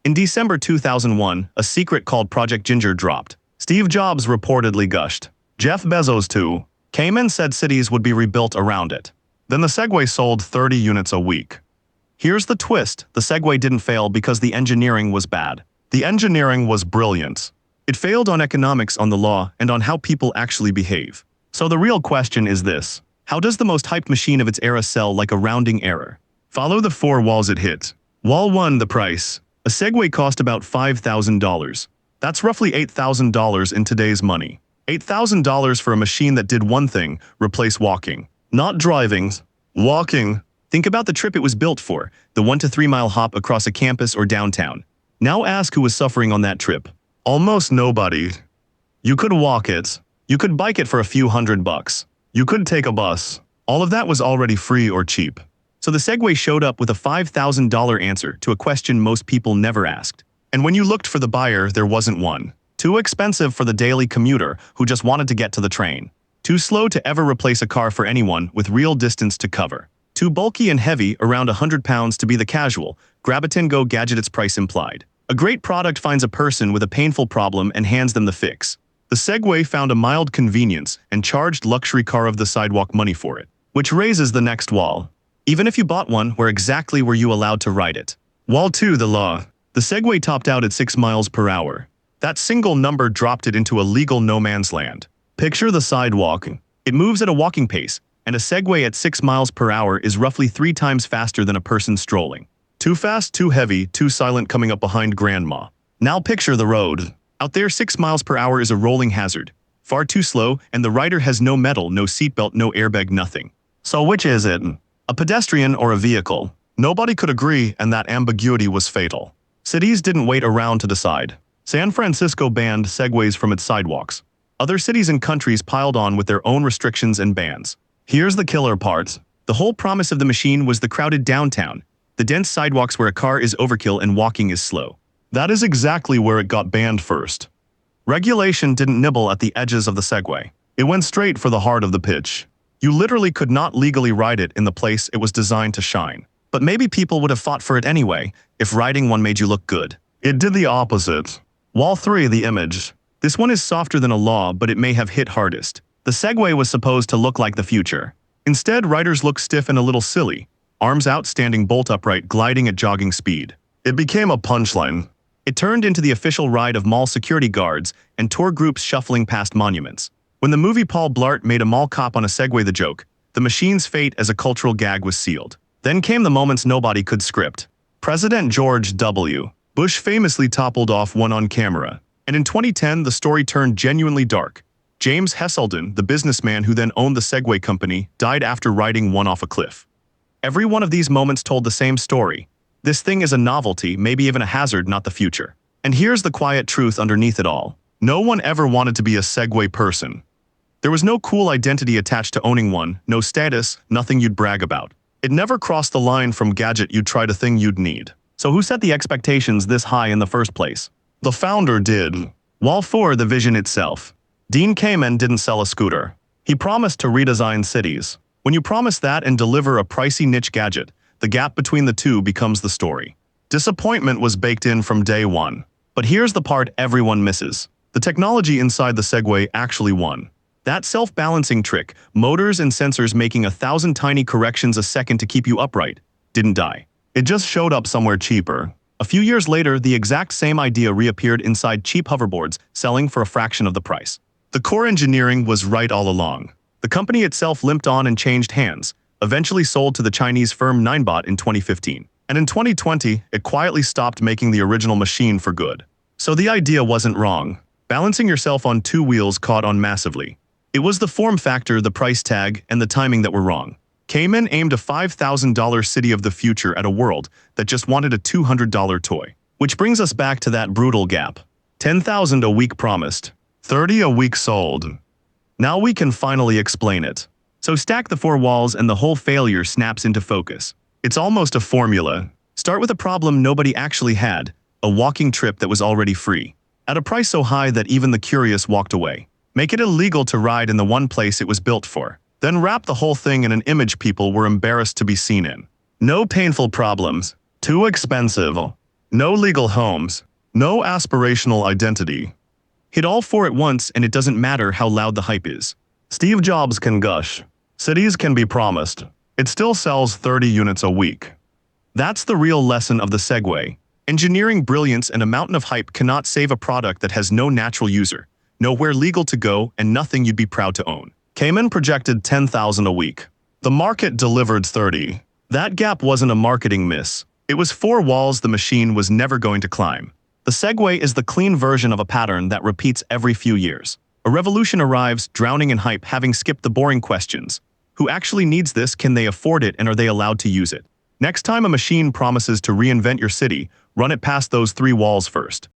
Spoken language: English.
In December 2001, a secret called Project Ginger dropped. Steve Jobs reportedly gushed. Jeff Bezos too. Came and said cities would be rebuilt around it. Then the Segway sold 30 units a week. Here's the twist: the Segway didn't fail because the engineering was bad. The engineering was brilliant. It failed on economics, on the law, and on how people actually behave. So the real question is this: how does the most hyped machine of its era sell like a rounding error? Follow the 4 walls it hit. Wall 1, the price. A Segway cost about $5,000. That's roughly $8,000 in today's money. $8,000 for a machine that did one thing: replace walking. Not driving. Walking. Think about the trip it was built for, the 1 to 3 mile hop across a campus or downtown. Now ask who was suffering on that trip. Almost nobody. You could walk it. You could bike it for a few $100. You could take a bus. All of that was already free or cheap. So the Segway showed up with a $5,000 answer to a question most people never asked. And when you looked for the buyer, there wasn't one. Too expensive for the daily commuter who just wanted to get to the train. Too slow to ever replace a car for anyone with real distance to cover. Too bulky and heavy, around 100 pounds, to be the casual, grab-it-and-go gadget its price implied. A great product finds a person with a painful problem and hands them the fix. The Segway found a mild convenience and charged luxury car of the sidewalk money for it. Which raises the next wall. Even if you bought one, where exactly were you allowed to ride it? Wall 2, the law. The Segway topped out at 6 miles per hour. That single number dropped it into a legal no man's land. Picture the sidewalk. It moves at a walking pace, and a Segway at 6 miles per hour is roughly 3 times faster than a person strolling. Too fast, too heavy, too silent, coming up behind grandma. Now picture the road. Out there, 6 miles per hour is a rolling hazard. Far too slow, and the rider has no metal, no seatbelt, no airbag, nothing. So which is it? A pedestrian or a vehicle? Nobody could agree, and that ambiguity was fatal. Cities didn't wait around to decide. San Francisco banned Segways from its sidewalks. Other cities and countries piled on with their own restrictions and bans. Here's the killer part. The whole promise of the machine was the crowded downtown, the dense sidewalks where a car is overkill and walking is slow. That is exactly where it got banned first. Regulation didn't nibble at the edges of the Segway. It went straight for the heart of the pitch. You literally could not legally ride it in the place it was designed to shine. But maybe people would have fought for it anyway, if riding one made you look good. It did the opposite. Wall 3, the image. This one is softer than a law, but it may have hit hardest. The Segway was supposed to look like the future. Instead, riders look stiff and a little silly. Arms out, standing bolt upright, gliding at jogging speed. It became a punchline. It turned into the official ride of mall security guards and tour groups shuffling past monuments. When the movie Paul Blart made a mall cop on a Segway the joke, the machine's fate as a cultural gag was sealed. Then came the moments nobody could script. President George W. Bush famously toppled off one on camera. And in 2010, the story turned genuinely dark. James Heselden, the businessman who then owned the Segway company, died after riding one off a cliff. Every one of these moments told the same story. This thing is a novelty, maybe even a hazard, not the future. And here's the quiet truth underneath it all. No one ever wanted to be a Segway person. There was no cool identity attached to owning one, no status, nothing you'd brag about. It never crossed the line from gadget you'd try to thing you'd need. So who set the expectations this high in the first place? The founder did. Wall 4, the vision itself. Dean Kamen didn't sell a scooter. He promised to redesign cities. When you promise that and deliver a pricey niche gadget, the gap between the two becomes the story. Disappointment was baked in from day one. But here's the part everyone misses. The technology inside the Segway actually won. That self-balancing trick, motors and sensors making 1,000 tiny corrections a second to keep you upright, didn't die. It just showed up somewhere cheaper. A few years later, the exact same idea reappeared inside cheap hoverboards, selling for a fraction of the price. The core engineering was right all along. The company itself limped on and changed hands, eventually sold to the Chinese firm Ninebot in 2015. And in 2020, it quietly stopped making the original machine for good. So the idea wasn't wrong. Balancing yourself on 2 wheels caught on massively. It was the form factor, the price tag, and the timing that were wrong. Kamen aimed a $5,000 city of the future at a world that just wanted a $200 toy. Which brings us back to that brutal gap. 10,000 a week promised, 30 a week sold. Now we can finally explain it. So stack the 4 walls and the whole failure snaps into focus. It's almost a formula. Start with a problem nobody actually had, a walking trip that was already free. At a price so high that even the curious walked away. Make it illegal to ride in the one place it was built for. Then wrap the whole thing in an image people were embarrassed to be seen in. No painful problems. Too expensive. No legal homes, no aspirational identity. Hit all four at once and it doesn't matter how loud the hype is. Steve Jobs can gush. Cities can be promised. It still sells 30 units a week. That's the real lesson of the Segway. Engineering brilliance and a mountain of hype cannot save a product that has no natural user, nowhere legal to go, and nothing you'd be proud to own. Cayman projected 10,000 a week. The market delivered 30. That gap wasn't a marketing miss. It was four walls the machine was never going to climb. The Segway is the clean version of a pattern that repeats every few years. A revolution arrives, drowning in hype, having skipped the boring questions. Who actually needs this? Can they afford it? And are they allowed to use it? Next time a machine promises to reinvent your city, run it past those three walls first.